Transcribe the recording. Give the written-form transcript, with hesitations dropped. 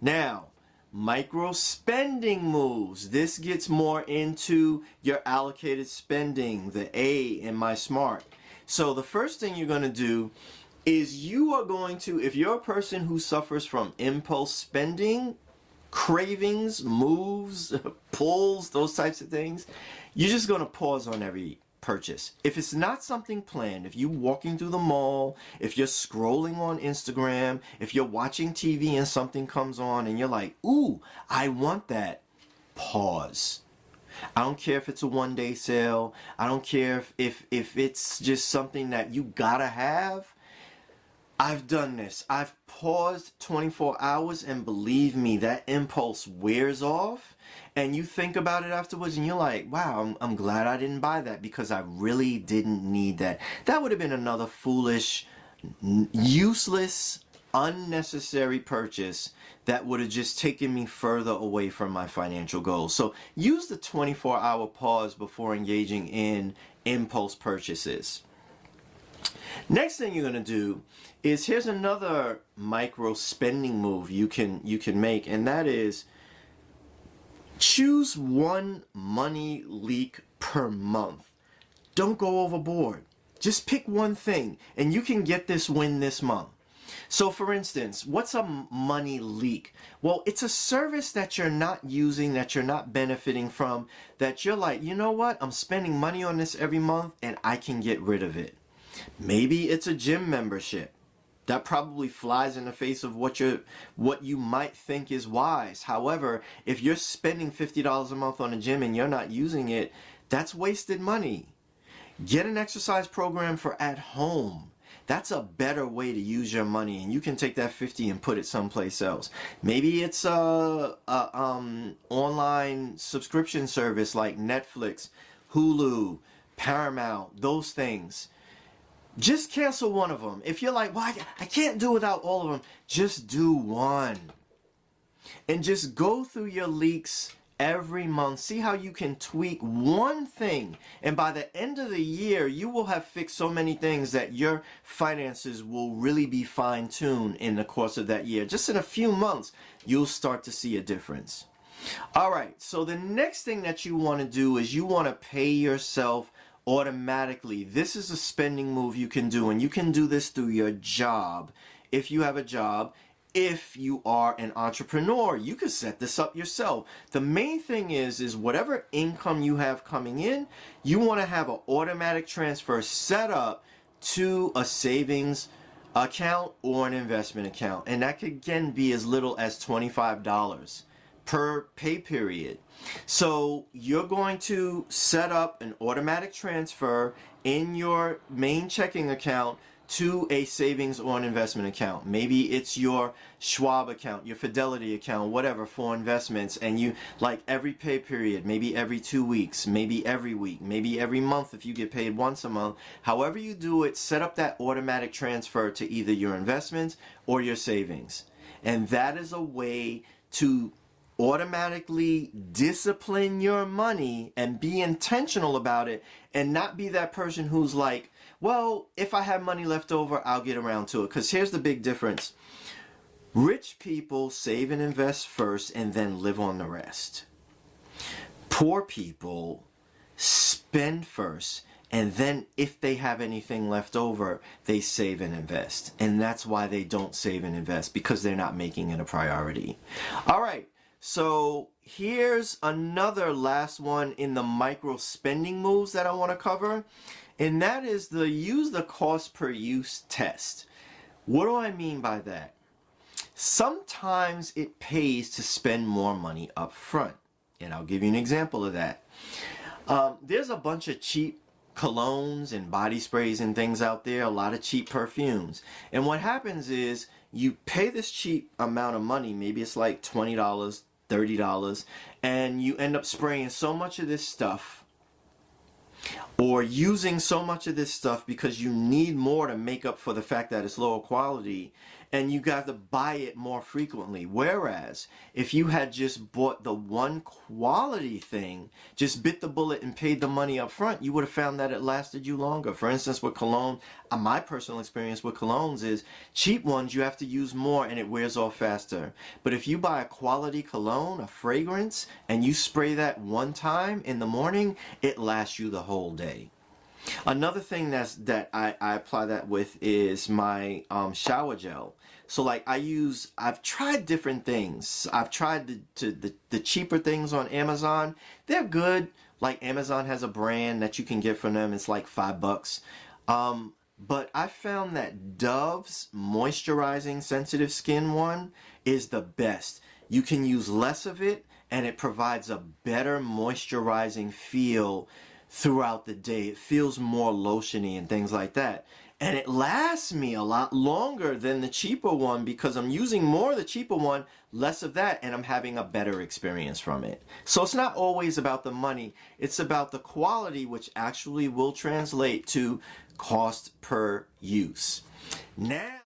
Now, micro spending moves. This gets more into your allocated spending, the A in my SMART. So the first thing you're going to do is you are going to, if you're a person who suffers from impulse spending, cravings, moves, pulls, those types of things, you're just going to pause on every purchase. If it's not something planned, if you're walking through the mall, if you're scrolling on Instagram, if you're watching TV and something comes on and you're like, ooh, I want that, pause. I don't care if it's a one-day sale. I don't care if it's just something that you gotta have. I've done this. I've paused 24 hours and believe me, that impulse wears off and you think about it afterwards and you're like, wow, I'm glad I didn't buy that because I really didn't need that. That would have been another foolish, useless, unnecessary purchase that would have just taken me further away from my financial goals. So use the 24-hour pause before engaging in impulse purchases. Next thing you're going to do is, here's another micro spending move you can make, and that is choose one money leak per month. Don't go overboard. Just pick one thing and you can get this win this month. So for instance, what's a money leak? Well, it's a service that you're not using, that you're not benefiting from, that you're like, you know what? I'm spending money on this every month and I can get rid of it. Maybe it's a gym membership. That probably flies in the face of what you might think is wise. However, if you're spending $50 a month on a gym and you're not using it, that's wasted money. Get an exercise program for at home. That's a better way to use your money, and you can take that 50 and put it someplace else. Maybe it's a online subscription service like Netflix, Hulu, Paramount, those things. Just cancel one of them. If you're like, well, I can't do without all of them, just do one. And just go through your leaks every month. See how you can tweak one thing. And by the end of the year, you will have fixed so many things that your finances will really be fine-tuned in the course of that year. Just in a few months, you'll start to see a difference. All right, so the next thing that you want to do is you want to pay yourself automatically. This is a spending move you can do, and you can do this through your job. If you have a job, if you are an entrepreneur, you can set this up yourself. The main thing is whatever income you have coming in, you want to have an automatic transfer set up to a savings account or an investment account. And that could again be as little as $25 per pay period. So you're going to set up an automatic transfer in your main checking account to a savings or an investment account. Maybe it's your Schwab account, your Fidelity account, whatever, for investments, and you, like, every pay period, maybe every 2 weeks, maybe every week, maybe every month if you get paid once a month. However you do it, set up that automatic transfer to either your investments or your savings. And that is a way to automatically discipline your money and be intentional about it, and not be that person who's like, well, if I have money left over, I'll get around to it. Because here's the big difference. Rich people save and invest first and then live on the rest. Poor people spend first, and then if they have anything left over, they save and invest. And that's why they don't save and invest, because they're not making it a priority. All right. So here's another last one in the micro spending moves that I want to cover, and that is use the cost per use test. What do I mean by that? Sometimes it pays to spend more money up front, and I'll give you an example of that. There's a bunch of cheap colognes and body sprays and things out there, a lot of cheap perfumes, and what happens is you pay this cheap amount of money, maybe it's like $20, $30, and you end up spraying so much of this stuff or using so much of this stuff because you need more to make up for the fact that it's lower quality, and you got to buy it more frequently. Whereas if you had just bought the one quality thing, just bit the bullet and paid the money up front, you would have found that it lasted you longer. For instance, with cologne, my personal experience with colognes is cheap ones you have to use more and it wears off faster. But if you buy a quality cologne, a fragrance, and you spray that one time in the morning, it lasts you the whole day. Another thing that I apply that with is my shower gel. So like I've tried different things. I've tried the cheaper things on Amazon. They're good. Like Amazon has a brand that you can get from them. It's like $5. But I found that Dove's moisturizing sensitive skin one is the best. You can use less of it and it provides a better moisturizing feel throughout the day. It feels more lotiony and things like that. And it lasts me a lot longer than the cheaper one because I'm using more of the cheaper one, less of that, and I'm having a better experience from it. So it's not always about the money. It's about the quality, which actually will translate to cost per use. Now